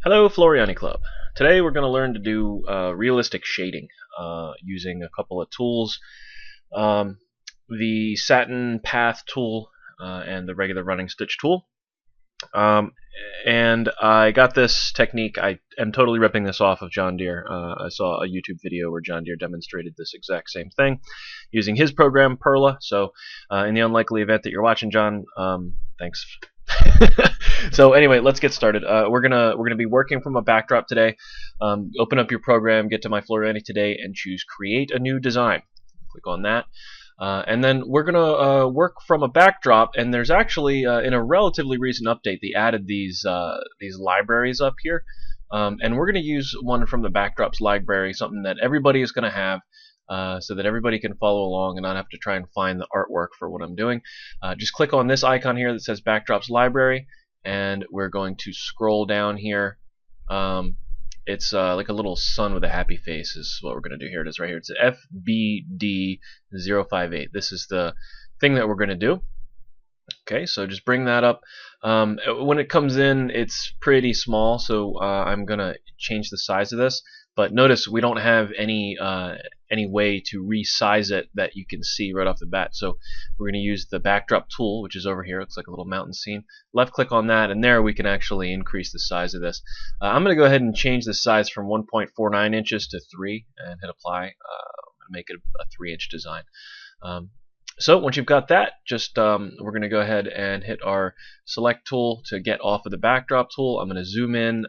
Hello, Floriani Club. Today we're going to learn to do realistic shading using a couple of tools. The Satin Path tool and the regular running stitch tool. And I got this technique. I am totally ripping this off of John Deere. I saw a YouTube video where John Deere demonstrated this exact same thing using his program, Perla. So in the unlikely event that you're watching, John, thanks. So anyway, let's get started. We're gonna be working from a backdrop today. Open up your program, get to My Floriani Today, and choose Create a New Design. Click on that. And then we're going to work from a backdrop, and there's actually, in a relatively recent update, they added these libraries up here. And we're going to use one from the backdrops library, something that everybody is going to have, so that everybody can follow along and not have to try and find the artwork for what I'm doing. Just click on this icon here that says Backdrops Library, and we're going to scroll down here. It's like a little sun with a happy face is what we're going to do here. It is right here. It's FBD058. This is the thing that we're going to do. Okay, so just bring that up. When it comes in, it's pretty small, so I'm going to change the size of this. But notice we don't have any way to resize it that you can see right off the bat. So we're going to use the backdrop tool, which is over here. It looks like a little mountain scene. Left click on that, and there we can actually increase the size of this. I'm going to go ahead and change the size from 1.49 inches to 3 and hit apply. I'm going to make it a 3-inch design. So once you've got that, just we're going to go ahead and hit our select tool to get off of the backdrop tool. I'm going to zoom in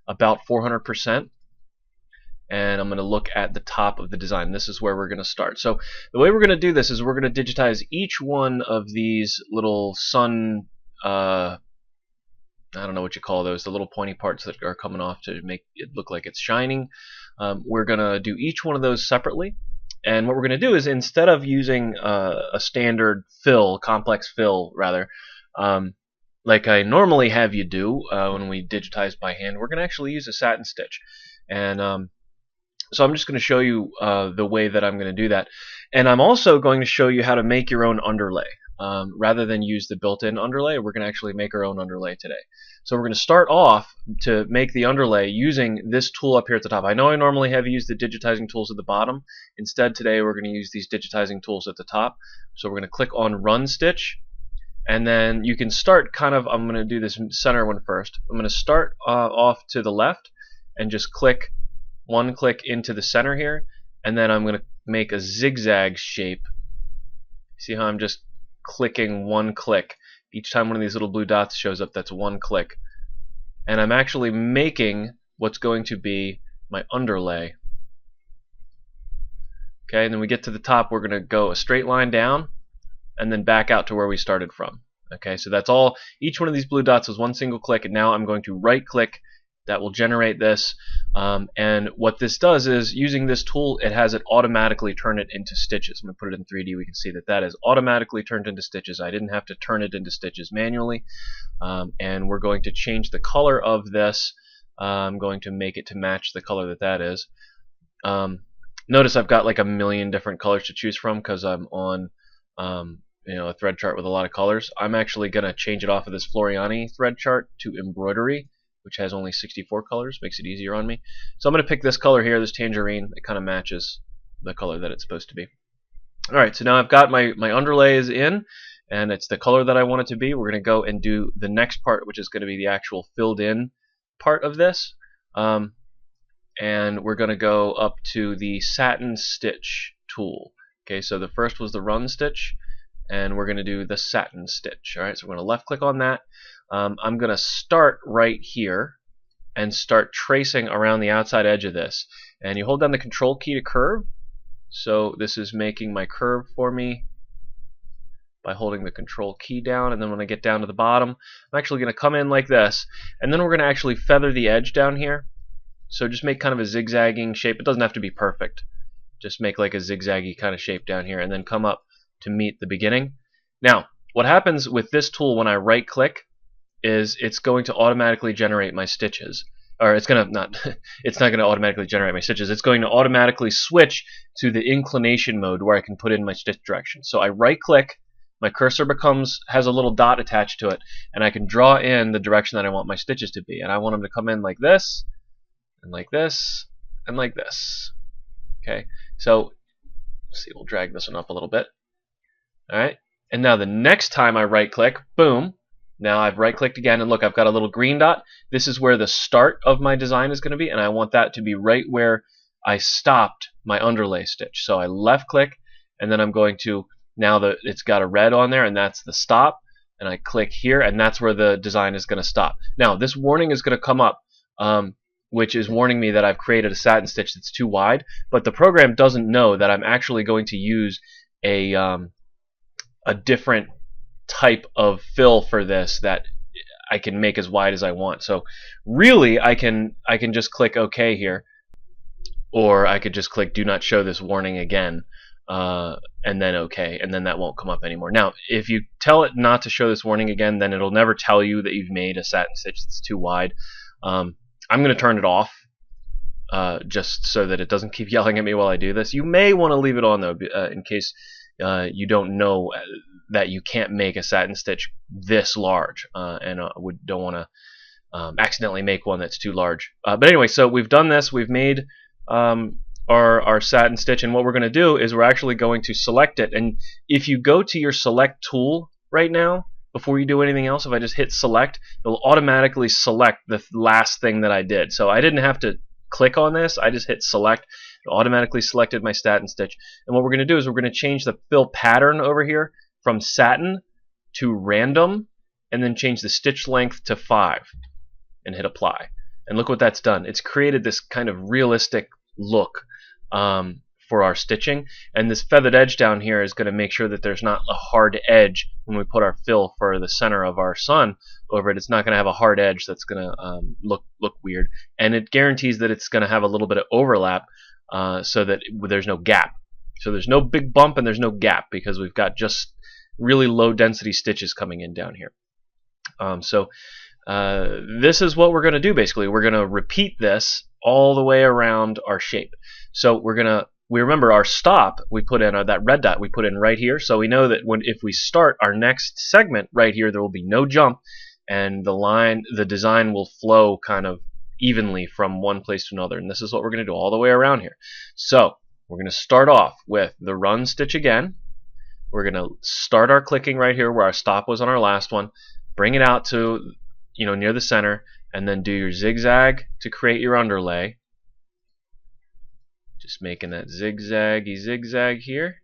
about 400%. And I'm going to look at the top of the design. This is where we're going to start. So the way we're going to do this is we're going to digitize each one of these little sun, I don't know what you call those, the little pointy parts that are coming off to make it look like it's shining. We're going to do each one of those separately. And what we're going to do is, instead of using a standard fill, complex fill rather, like I normally have you do when we digitize by hand, we're going to actually use a satin stitch. And so I'm just going to show you the way that I'm going to do that. And I'm also going to show you how to make your own underlay. Rather than use the built-in underlay, we're going to actually make our own underlay today. So we're going to start off to make the underlay using this tool up here at the top. I know I normally have used the digitizing tools at the bottom. Instead, today we're going to use these digitizing tools at the top. So we're going to click on Run Stitch. And then you can start kind of, I'm going to do this center one first. I'm going to start off to the left and just click one click into the center here, and then I'm going to make a zigzag shape. See how I'm just clicking one click each time one of these little blue dots shows up? That's one click, and I'm actually making what's going to be my underlay. Okay, and then we get to the top, we're going to go a straight line down and then back out to where we started from. Okay, so that's all. Each one of these blue dots is one single click, and now I'm going to right click. That will generate this, and what this does is, using this tool, it has it automatically turn it into stitches. I'm going to put it in 3D. We can see that that is automatically turned into stitches. I didn't have to turn it into stitches manually. And we're going to change the color of this. I'm going to make it to match the color that that is. Notice I've got like a million different colors to choose from because I'm on a thread chart with a lot of colors. I'm actually going to change it off of this Floriani thread chart to embroidery, which has only 64 colors, makes it easier on me. So I'm going to pick this color here, this tangerine. It kind of matches the color that it's supposed to be. Alright, so now I've got my underlays in, and it's the color that I want it to be. We're going to go and do the next part, which is going to be the actual filled in part of this. And we're going to go up to the Satin Stitch tool. Okay, so the first was the Run Stitch, and we're going to do the Satin Stitch. Alright, so we're going to left click on that. I'm going to start right here and start tracing around the outside edge of this. And you hold down the Control key to curve. So this is making my curve for me by holding the Control key down. And then when I get down to the bottom, I'm actually going to come in like this. And then we're going to actually feather the edge down here. So just make kind of a zigzagging shape. It doesn't have to be perfect. Just make like a zigzaggy kind of shape down here, and then come up to meet the beginning. Now, what happens with this tool when I right click is it's going to automatically generate my stitches. Or it's going to not it's not going to automatically generate my stitches. It's going to automatically switch to the inclination mode where I can put in my stitch direction. So I right click my cursor has a little dot attached to it, and I can draw in the direction that I want my stitches to be. And I want them to come in like this, and like this, and like this. Okay, so let's see, we'll drag this one up a little bit. Alright, and now the next time I right click, boom, now I've right clicked again, and look, I've got a little green dot. This is where the start of my design is going to be, and I want that to be right where I stopped my underlay stitch. So I left click, and then I'm going to, now that it's got a red on there, and that's the stop, and I click here, and that's where the design is going to stop. Now this warning is going to come up, which is warning me that I've created a satin stitch that's too wide, but the program doesn't know that I'm actually going to use a different type of fill for this that I can make as wide as I want. So really I can just click OK here, or I could just click do not show this warning again, and then OK, and then that won't come up anymore. Now if you tell it not to show this warning again, then it'll never tell you that you've made a satin stitch that's too wide. I'm going to turn it off just so that it doesn't keep yelling at me while I do this. You may want to leave it on though, in case you don't know that you can't make a satin stitch this large, and don't want to accidentally make one that's too large. But anyway, so we've done this. We've made our satin stitch, and what we're going to do is we're actually going to select it. And if you go to your select tool right now, before you do anything else, if I just hit select, it'll automatically select the last thing that I did. So I didn't have to click on this, I just hit select. It automatically selected my satin stitch. And what we're going to do is we're going to change the fill pattern over here from satin to random, and then change the stitch length to 5 and hit apply. And look what that's done. It's created this kind of realistic look for our stitching, and this feathered edge down here is going to make sure that there's not a hard edge when we put our fill for the center of our sun over it. It's not going to have a hard edge that's going to look weird, and it guarantees that it's going to have a little bit of overlap, so that there's no gap. So there's no big bump and there's no gap, because we've got just really low density stitches coming in down here. This is what we're going to do basically. We're going to repeat this all the way around our shape. So we remember our stop, we put in that red dot we put in right here, so we know that if we start our next segment right here, there will be no jump, and the design will flow kind of evenly from one place to another. And this is what we're going to do all the way around here. So we're going to start off with the run stitch again. We're going to start our clicking right here where our stop was on our last one, bring it out to near the center, and then do your zigzag to create your underlay. Just making that zigzaggy zigzag here.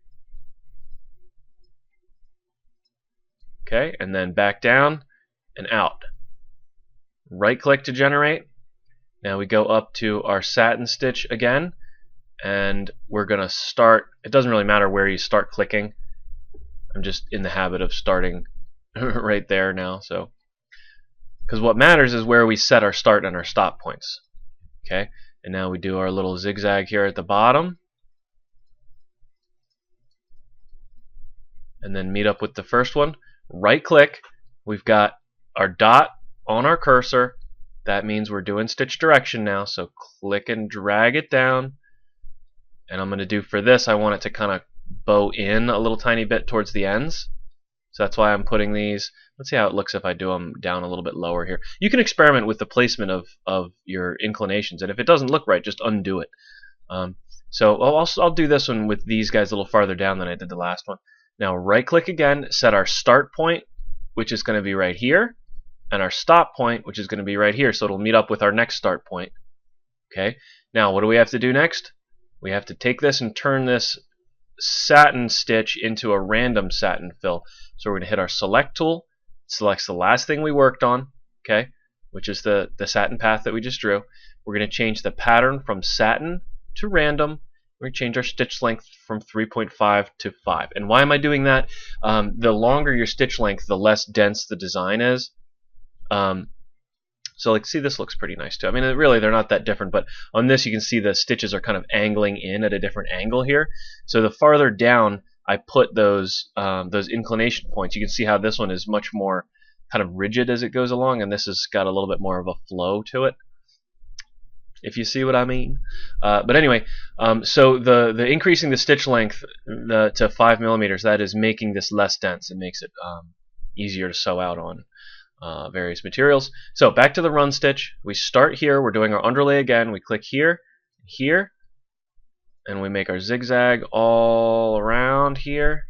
Okay, and then back down and out. Right click to generate. Now we go up to our satin stitch again, and we're going to start. It doesn't really matter where you start clicking. I'm just in the habit of starting right there now, so because what matters is where we set our start and our stop points. Okay, and now we do our little zigzag here at the bottom, and then meet up with the first one. Right click, we've got our dot on our cursor. That means we're doing stitch direction now, so click and drag it down. And I'm going to do for this, I want it to kind of bow in a little tiny bit towards the ends. So that's why I'm putting these. Let's see how it looks if I do them down a little bit lower here. You can experiment with the placement of your inclinations, and if it doesn't look right, just undo it. So I'll do this one with these guys a little farther down than I did the last one. Now right click again, set our start point, which is going to be right here, and our stop point, which is going to be right here, so it'll meet up with our next start point. Okay. Now what do we have to do next? We have to take this and turn this satin stitch into a random satin fill. So we're going to hit our select tool, selects the last thing we worked on, okay, which is the satin path that we just drew. We're going to change the pattern from satin to random. We're going to change our stitch length from 3.5 to 5. And why am I doing that? The longer your stitch length, the less dense the design is. So like, see, this looks pretty nice too. I mean, really, they're not that different, but on this you can see the stitches are kind of angling in at a different angle here. So the farther down I put those inclination points, you can see how this one is much more kind of rigid as it goes along, and this has got a little bit more of a flow to it. if you see what I mean. But anyway, so the increasing the stitch length to 5 millimeters, that is making this less dense. It makes it easier to sew out on various materials. So back to the run stitch. We start here. We're doing our underlay again. We click here, here, and we make our zigzag all around here.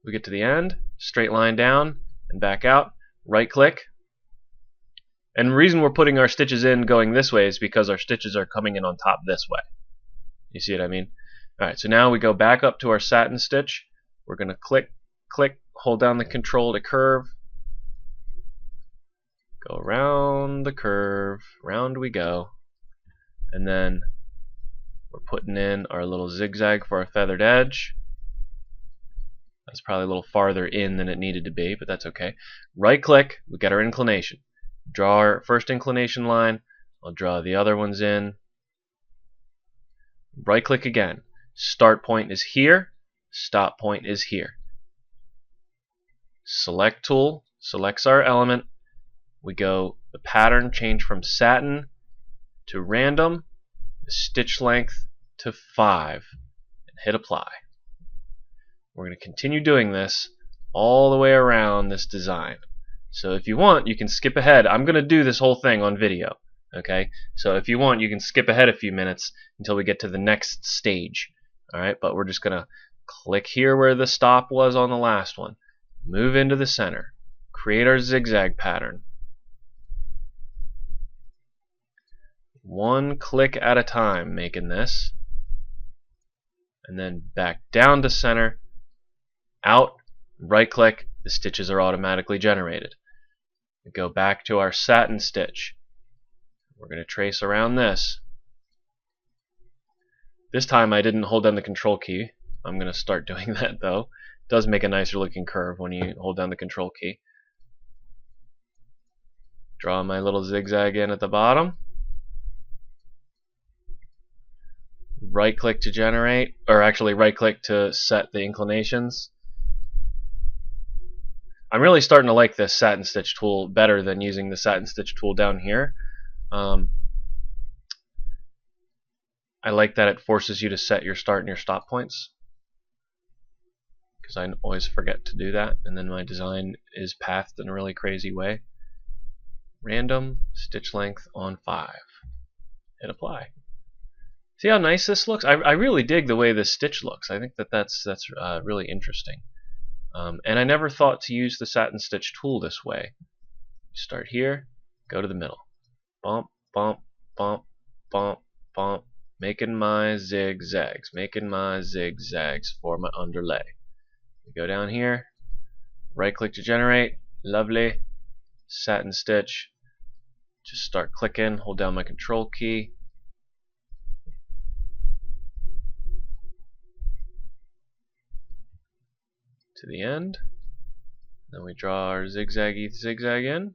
We get to the end, straight line down and back out, right click. And the reason we're putting our stitches in going this way is because our stitches are coming in on top this way. You see what I mean? Alright, so now we go back up to our satin stitch. We're going to click, click, hold down the control to curve. Go around the curve, round we go. And then we're putting in our little zigzag for our feathered edge. That's probably a little farther in than it needed to be, but that's okay. Right click, we get our inclination. Draw our first inclination line. I'll draw the other ones in. Right click again. Start point is here, stop point is here. Select tool selects our element. We go the pattern, change from satin to random, the stitch length to 5, and hit apply. We're going to continue doing this all the way around this design. So if you want, you can skip ahead. I'm going to do this whole thing on video. Okay? So if you want, you can skip ahead a few minutes until we get to the next stage. Alright, but we're just going to click here where the stop was on the last one. Move into the center. Create our zigzag pattern. One click at a time making this. And then back down to center. Out, right click, the stitches are automatically generated. We go back to our satin stitch. We're going to trace around this. This time I didn't hold down the control key. I'm going to start doing that though. It does make a nicer looking curve when you hold down the control key. Draw my little zigzag in at the bottom. Right click to generate, or actually right click to set the inclinations. I'm really starting to like this satin stitch tool better than using the satin stitch tool down here. I like that it forces you to set your start and your stop points, because I always forget to do that, and then my design is pathed in a really crazy way. Random, stitch length on 5. Hit apply. See how nice this looks? I really dig the way this stitch looks. I think that's really interesting. And I never thought to use the satin stitch tool this way. Start here, go to the middle. Bump, bump, bump, bump, bump. Making my zigzags. Making my zigzags for my underlay. We go down here. Right click to generate. Lovely. Satin stitch. Just start clicking. Hold down my control key. To the end. Then we draw our zigzaggy zigzag in.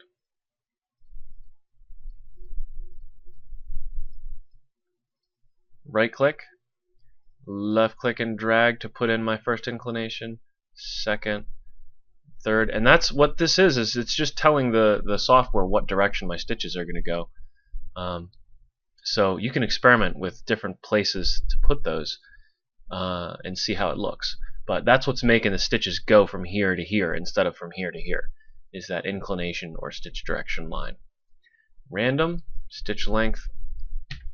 Right click, left click and drag to put in my first inclination, second, third, and that's what this is it's just telling the software what direction my stitches are going to go. So you can experiment with different places to put those and see how it looks. But that's what's making the stitches go from here to here instead of from here to here, is that inclination or stitch direction line. Random, stitch length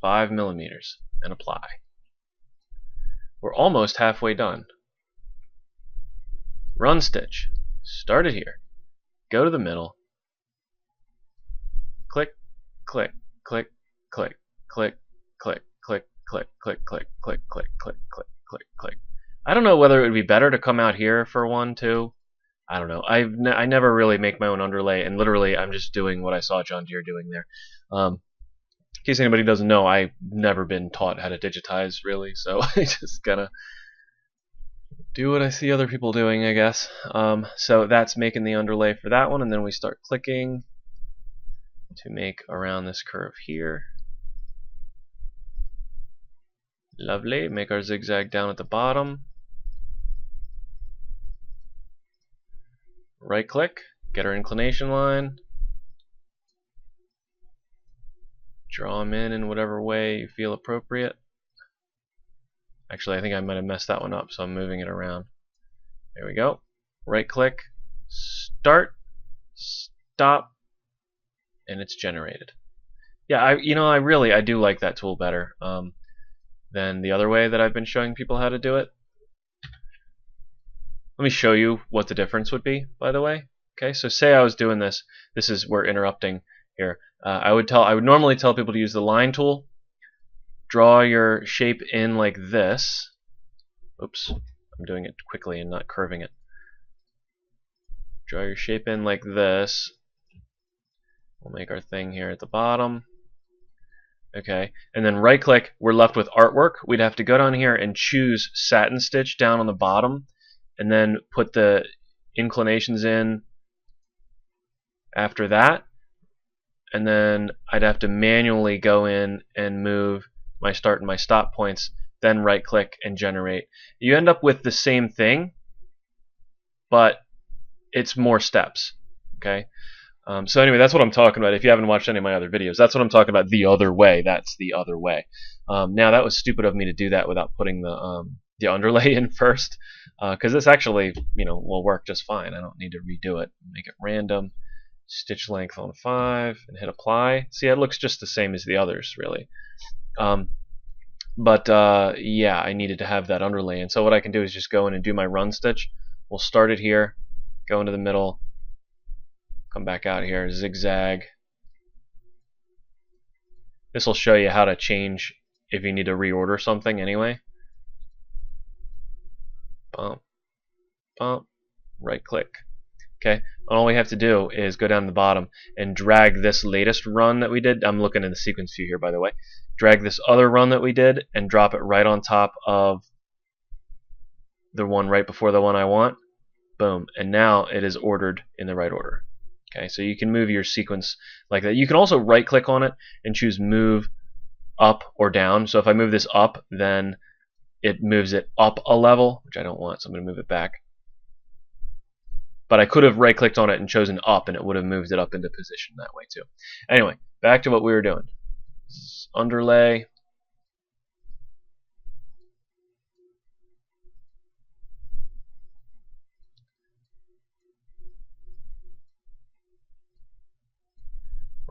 5 millimeters, and apply. We're almost halfway done. Run stitch. Start it here. Go to the middle. Click, click, click, click, click, click, click, click, click, click, click, click, click, click, click, click. I don't know whether it would be better to come out here for one too. I don't know. I never really make my own underlay, and literally I'm just doing what I saw John Deere doing there. In case anybody doesn't know, I've never been taught how to digitize really, so I just gotta do what I see other people doing, I guess. So that's making the underlay for that one, and then we start clicking to make around this curve here. Lovely. Make our zigzag down at the bottom. Right click, get our inclination line, draw them in whatever way you feel appropriate. Actually, I think I might have messed that one up, so I'm moving it around. There we go. Right click, start, stop, and it's generated. Yeah, I do like that tool better than the other way that I've been showing people how to do it. Let me show you what the difference would be, by the way. Okay, so say I was doing this. We're interrupting here. I would normally tell people to use the line tool. Draw your shape in like this. Oops, I'm doing it quickly and not curving it. Draw your shape in like this. We'll make our thing here at the bottom. Okay, and then right click, we're left with artwork. We'd have to go down here and choose Satin Stitch down on the bottom, and then put the inclinations in after that, and then I'd have to manually go in and move my start and my stop points, then right click and generate. You end up with the same thing, but it's more steps. Okay, so anyway, that's what I'm talking about. If you haven't watched any of my other videos, that's what I'm talking about. The other way. That's the other way. Now that was stupid of me to do that without putting the underlay in first, because this actually will work just fine. I don't need to redo it. Make it random, stitch length on 5, and hit apply. See, it looks just the same as the others, really. But yeah, I needed to have that underlay, and so what I can do is just go in and do my run stitch. We'll start it here, go into the middle, come back out here, zigzag. This will show you how to change if you need to reorder something anyway. Bump, bump, right click. Okay, all we have to do is go down to the bottom and drag this latest run that we did. I'm looking in the sequence view here, by the way. Drag this other run that we did and drop it right on top of the one right before the one I want. Boom, and now it is ordered in the right order. Okay, so you can move your sequence like that. You can also right click on it and choose move up or down. So if I move this up, then it moves it up a level, which I don't want, so I'm going to move it back. But I could have right clicked on it and chosen up, and it would have moved it up into position that way too. Anyway, back to what we were doing. Underlay.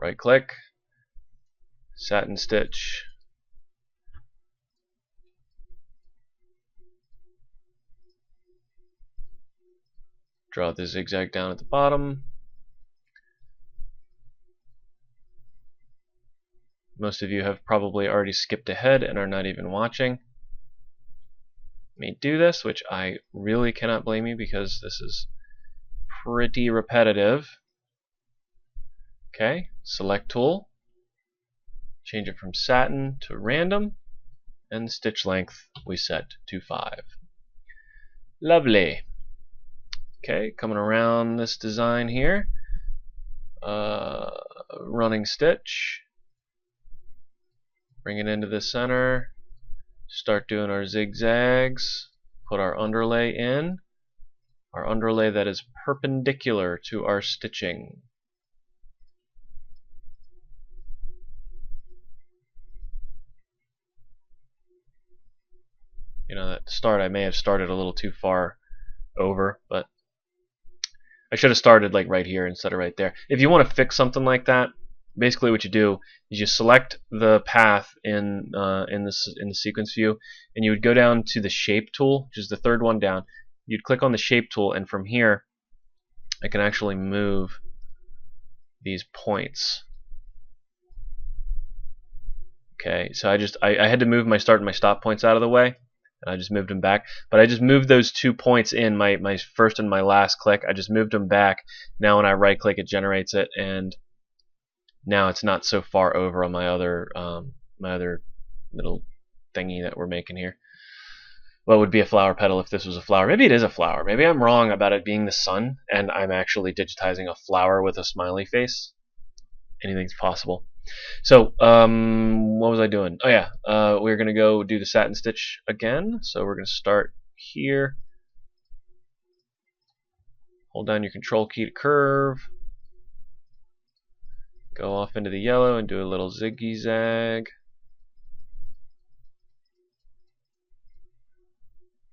Right click, Satin Stitch, draw the zigzag down at the bottom. Most of you have probably already skipped ahead and are not even watching me do this, which I really cannot blame you because this is pretty repetitive. Okay, select tool, change it from satin to random, and the stitch length we set to 5. Lovely. Okay, coming around this design here, running stitch, bring it into the center, start doing our zigzags, put our underlay in, our underlay that is perpendicular to our stitching. At the start I may have started a little too far over, but I should have started like right here instead of right there. If you want to fix something like that, basically what you do is you select the path in the sequence view, and you would go down to the shape tool, which is the third one down. You'd click on the shape tool, and from here I can actually move these points. Okay, so I had to move my start and my stop points out of the way, and I just moved them back. But I just moved those 2 points in, my first and my last click. I just moved them back. Now when I right click, it generates it, and now it's not so far over on my other little thingy that we're making here. What would be a flower petal if this was a flower? Maybe it is a flower. Maybe I'm wrong about it being the sun, and I'm actually digitizing a flower with a smiley face. Anything's possible. So, what was I doing? Oh yeah, we're gonna go do the satin stitch again. So we're gonna start here. Hold down your control key to curve. Go off into the yellow and do a little zigzag.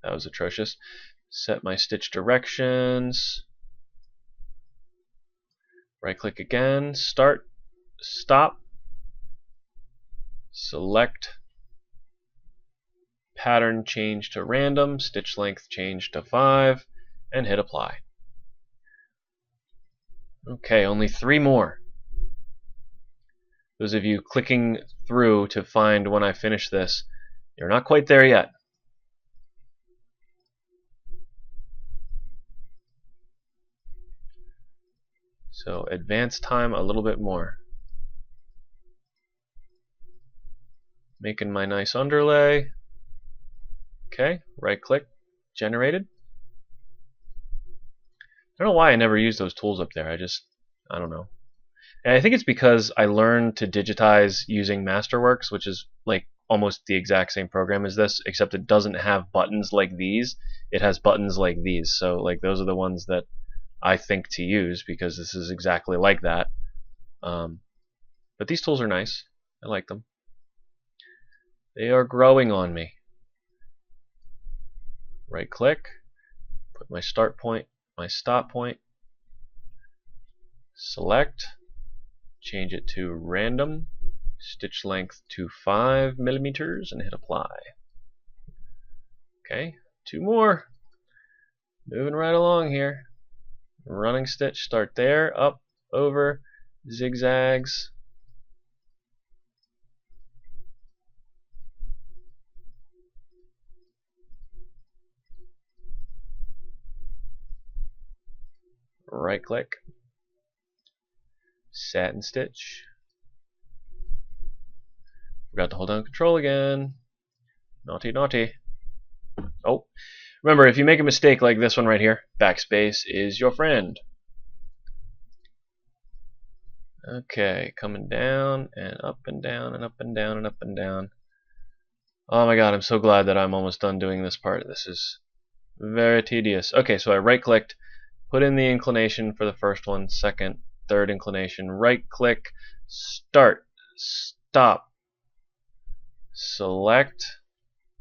That was atrocious. Set my stitch directions. Right click again, start, stop, select, pattern change to random, stitch length change to 5, and hit apply. Okay, only 3 more. Those of you clicking through to find when I finish this, you're not quite there yet. So advance time a little bit more. Making my nice underlay. Okay, right click, generated. I don't know why I never used those tools up there. I don't know. And I think it's because I learned to digitize using Masterworks, which is like almost the exact same program as this, except it doesn't have buttons like these. It has buttons like these. So like those are the ones that I think to use because this is exactly like that. But these tools are nice. I like them. They are growing on me. Right click, put my start point, my stop point, select, change it to random, stitch length to 5 millimeters, and hit apply. Okay, 2 more. Moving right along here. Running stitch, start there, up, over, zigzags. Right click, satin stitch. Forgot to hold down control again. Naughty, naughty. Oh, remember, if you make a mistake like this one right here, backspace is your friend. Okay, coming down and up and down and up and down and up and down. Oh my god, I'm so glad that I'm almost done doing this part. This is very tedious. Okay, so I right clicked, put in the inclination for the first one, second, third inclination, right click, start, stop, select,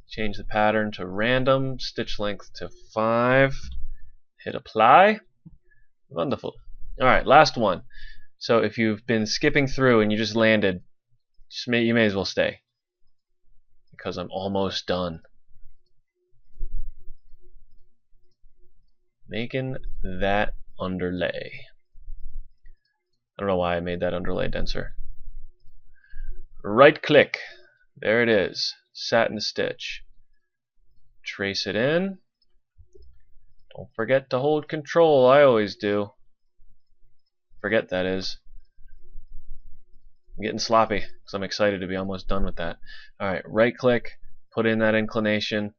change the pattern to random, stitch length to 5, hit apply. Wonderful. Alright, last one. So if you've been skipping through and you just landed, you may as well stay because I'm almost done. Making that underlay. I don't know why I made that underlay denser. Right click. There it is. Satin stitch. Trace it in. Don't forget to hold control. I always do. Forget that is. I'm getting sloppy because I'm excited to be almost done with that. Alright, right click, put in that inclination,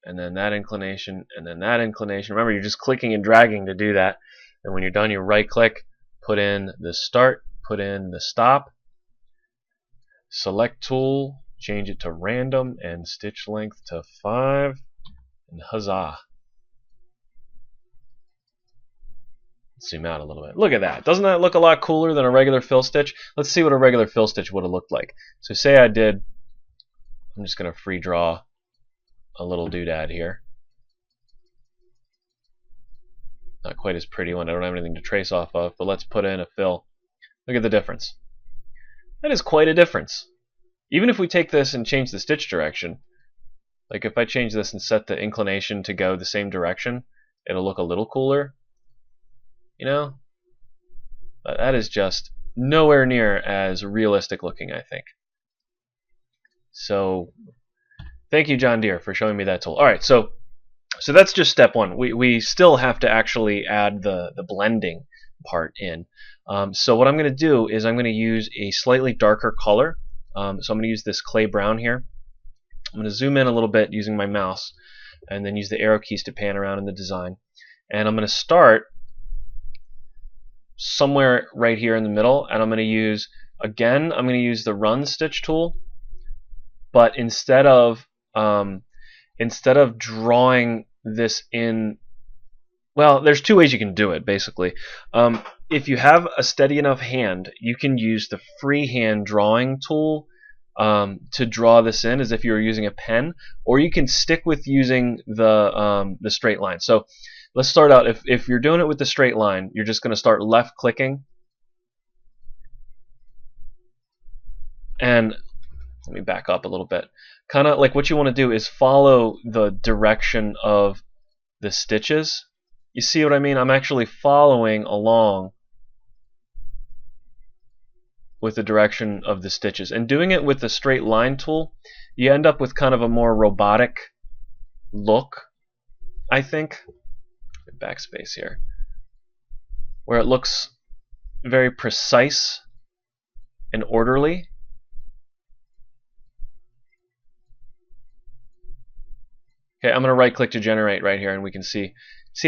and then that inclination, and then that inclination. Remember, you're just clicking and dragging to do that. And when you're done, you right click, put in the start, put in the stop, select tool, change it to random, and stitch length to 5, and huzzah. Zoom out a little bit. Look at that. Doesn't that look a lot cooler than a regular fill stitch? Let's see what a regular fill stitch would have looked like. So say I did, I'm just going to free draw a little doodad here. Not quite as pretty one. I don't have anything to trace off of, but let's put in a fill. Look at the difference. That is quite a difference. Even if we take this and change the stitch direction, like if I change this and set the inclination to go the same direction, it'll look a little cooler. You know? But that is just nowhere near as realistic looking, I think. So, thank you, John Deere, for showing me that tool. Alright, so that's just step one. We still have to actually add the blending part in. So what I'm going to do is I'm going to use a slightly darker color. So I'm going to use this clay brown here. I'm going to zoom in a little bit using my mouse and then use the arrow keys to pan around in the design. And I'm going to start somewhere right here in the middle, and I'm going to use, again, I'm going to use the run stitch tool, but instead of drawing this in Well, there's two ways you can do it, basically. If you have a steady enough hand, you can use the freehand drawing tool to draw this in as if you were using a pen, or you can stick with using the straight line. So let's start out. If you're doing it with the straight line, you're just going to start left clicking, and let me back up a little bit. Kind of like what you want to do is follow the direction of the stitches. You see what I mean? I'm actually following along with the direction of the stitches. And doing it with the straight line tool, you end up with kind of a more robotic look, I think. Backspace here. Where it looks very precise and orderly. Okay, I'm going to right click to generate right here, and we can see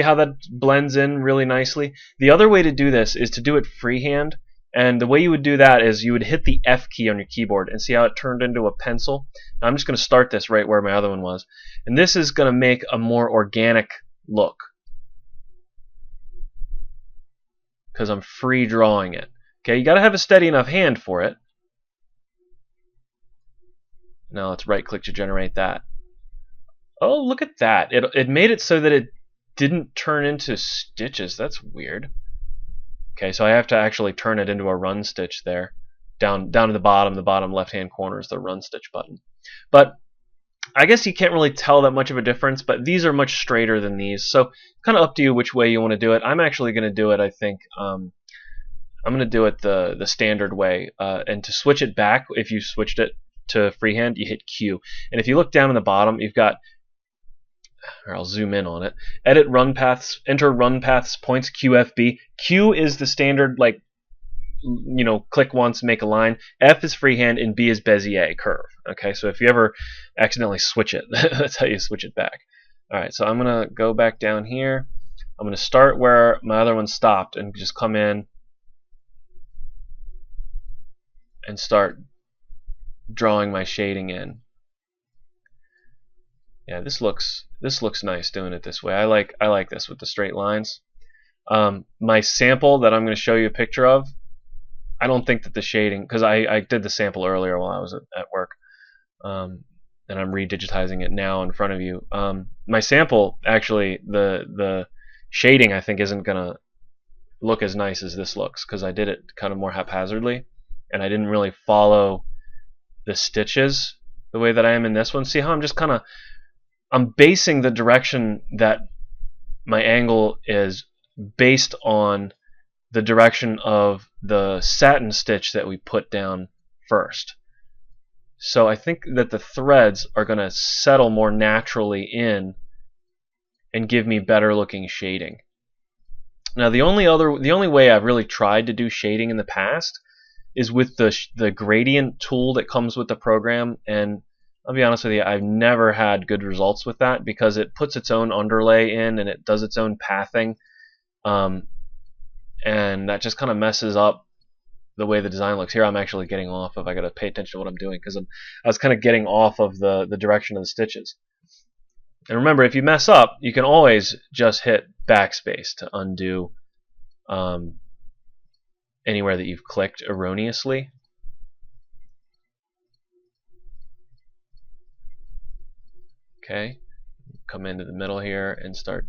how that blends in really nicely. The other way to do this is to do it freehand, and the way you would do that is you would hit the F key on your keyboard and see how it turned into a pencil. Now I'm just going to start this right where my other one was, and this is going to make a more organic look because I'm free drawing it. Okay, you got to have a steady enough hand for it. Now let's right click to generate that. Oh, look at that. It made it so that it didn't turn into stitches. That's weird. Okay, so I have to actually turn it into a run stitch there. Down to the bottom left-hand corner is the run stitch button. But I guess you can't really tell that much of a difference, but these are much straighter than these. So kind of up to you which way you want to do it. I'm actually going to do it, I think, I'm going to do it the standard way. And to switch it back, if you switched it to freehand, you hit Q. And if you look down in the bottom, you've got, or I'll zoom in on it. Edit run paths, enter run paths points QFB. Q is the standard, like, you know, click once, make a line. F is freehand, and B is Bezier, curve. Okay, so if you ever accidentally switch it, that's how you switch it back. All right, so I'm gonna go back down here. I'm gonna start where my other one stopped and just come in and start drawing my shading in. Yeah, this looks nice doing it this way. I like this with the straight lines. My sample that I'm going to show you a picture of, I don't think that the shading, because I did the sample earlier while I was at work, and I'm redigitizing it now in front of you. My sample, actually, the shading I think isn't going to look as nice as this looks, because I did it kind of more haphazardly, and I didn't really follow the stitches the way that I am in this one. See how I'm basing the direction that my angle is based on the direction of the satin stitch that we put down first. So I think that the threads are going to settle more naturally in and give me better looking shading. Now the only way I've really tried to do shading in the past is with the gradient tool that comes with the program, and I'll be honest with you, I've never had good results with that because it puts its own underlay in and it does its own pathing, and that just kind of messes up the way the design looks. Here I'm actually getting off of, I got to pay attention to what I'm doing because I was kind of getting off of the direction of the stitches. And remember, if you mess up, you can always just hit backspace to undo anywhere that you've clicked erroneously. Okay, come into the middle here and start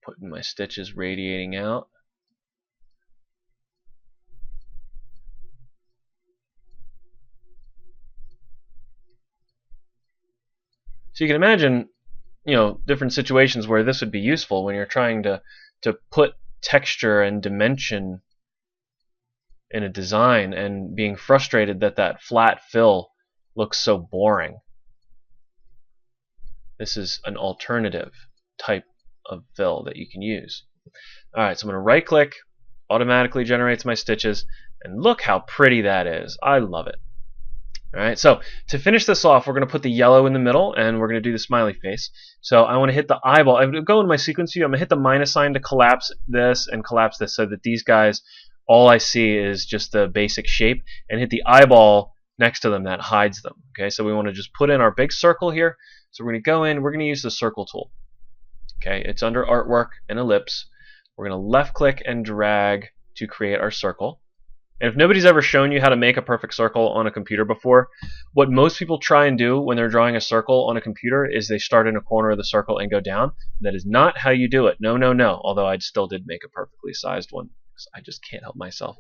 putting my stitches radiating out. So you can imagine, you know, different situations where this would be useful when you're trying to put texture and dimension in a design and being frustrated that that flat fill looks so boring. This is an alternative type of fill that you can use. Alright, so I'm going to right click, automatically generates my stitches, and look how pretty that is. I love it. Alright, so to finish this off, we're going to put the yellow in the middle, and we're going to do the smiley face. So I want to hit the eyeball. I'm going to go in my sequence view. I'm going to hit the minus sign to collapse this and collapse this so that these guys, all I see is just the basic shape, and hit the eyeball next to them that hides them. Okay, so we want to just put in our big circle here. So we're going to go in, we're going to use the circle tool. Okay, it's under artwork and ellipse. We're going to left click and drag to create our circle. And if nobody's ever shown you how to make a perfect circle on a computer before, what most people try and do when they're drawing a circle on a computer is they start in a corner of the circle and go down. That is not how you do it. No, no, no. Although I still did make a perfectly sized one, because I just can't help myself.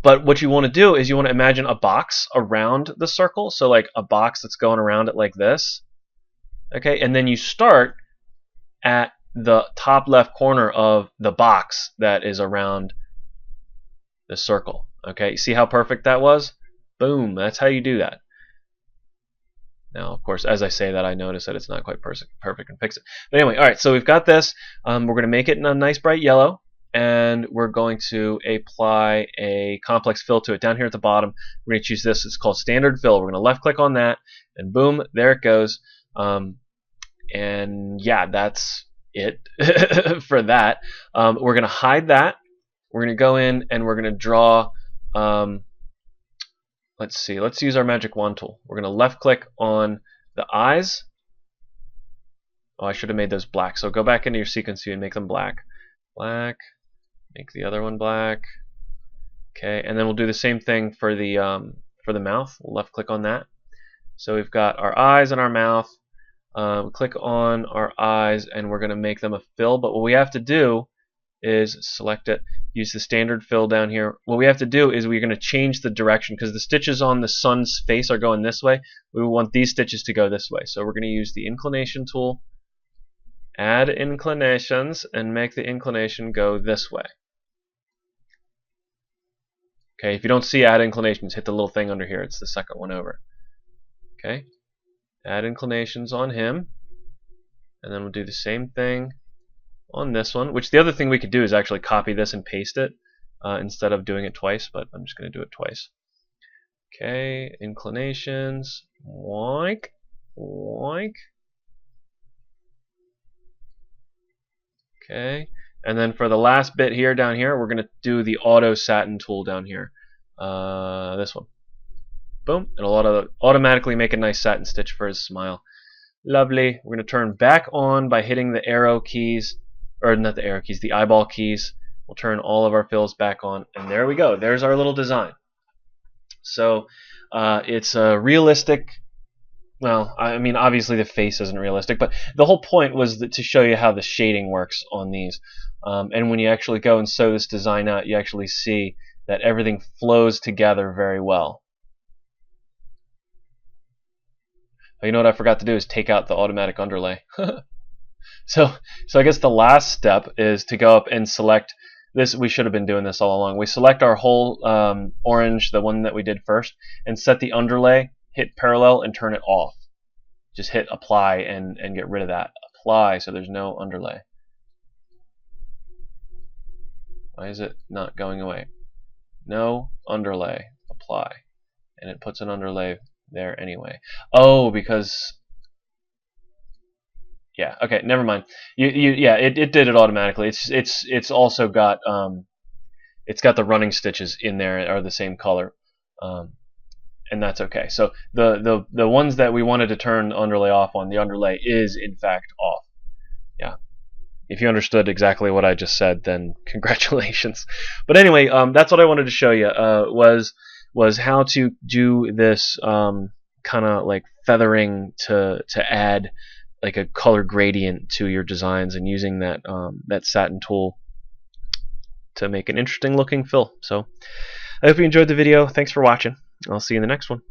But what you want to do is you want to imagine a box around the circle. So like a box that's going around it like this. Okay, and then you start at the top left corner of the box that is around the circle. Okay, see how perfect that was? Boom, that's how you do that. Now, of course, as I say that, I notice that it's not quite perfect and fix it. But anyway, all right, so we've got this. We're going to make it in a nice bright yellow, and we're going to apply a complex fill to it. Down here at the bottom, we're going to choose this. It's called Standard Fill. We're going to left-click on that, and boom, there it goes. And yeah, that's it for that. We're going to hide that. We're going to go in and we're going to draw, let's see, let's use our magic wand tool. We're going to left click on the eyes. Oh, I should have made those black. So go back into your sequence view and make them black. Black, make the other one black. Okay, and then we'll do the same thing for the mouth. We'll left click on that. So we've got our eyes and our mouth. Click on our eyes and we're going to make them a fill, but what we have to do is select it, use the standard fill down here. What we have to do is we're going to change the direction because the stitches on the sun's face are going this way. We want these stitches to go this way. So we're going to use the inclination tool, add inclinations, and make the inclination go this way. Okay, if you don't see add inclinations, hit the little thing under here. It's the second one over. Okay, add inclinations on him, and then we'll do the same thing on this one, which the other thing we could do is actually copy this and paste it instead of doing it twice, but I'm just going to do it twice. Okay, inclinations, oink, oink. Okay, and then for the last bit here down here, we're going to do the auto satin tool down here. This one. Boom, it'll automatically make a nice satin stitch for his smile. Lovely. We're going to turn back on by hitting the arrow keys. Or not the arrow keys, the eyeball keys. We'll turn all of our fills back on, and there we go. There's our little design. So it's a realistic. Well, I mean, obviously the face isn't realistic, but the whole point was to show you how the shading works on these. And when you actually go and sew this design out, you actually see that everything flows together very well. Oh, you know what I forgot to do is take out the automatic underlay. So I guess the last step is to go up and select this. We should have been doing this all along. We select our whole orange, the one that we did first, and set the underlay, hit parallel, and turn it off. Just hit apply and get rid of that. Apply so there's no underlay. Why is it not going away? No underlay. Apply. And it puts an underlay there anyway. Oh, because... Yeah. Okay. Never mind. Yeah. It did it automatically. It's also got it's got the running stitches in there are the same color, and that's okay. So the ones that we wanted to turn underlay off on, the underlay is in fact off. Yeah. If you understood exactly what I just said, then congratulations. But anyway, that's what I wanted to show you. Was how to do this kind of like feathering to add like a color gradient to your designs, and using that that satin tool to make an interesting looking fill. So I hope you enjoyed the video. Thanks for watching. I'll see you in the next one.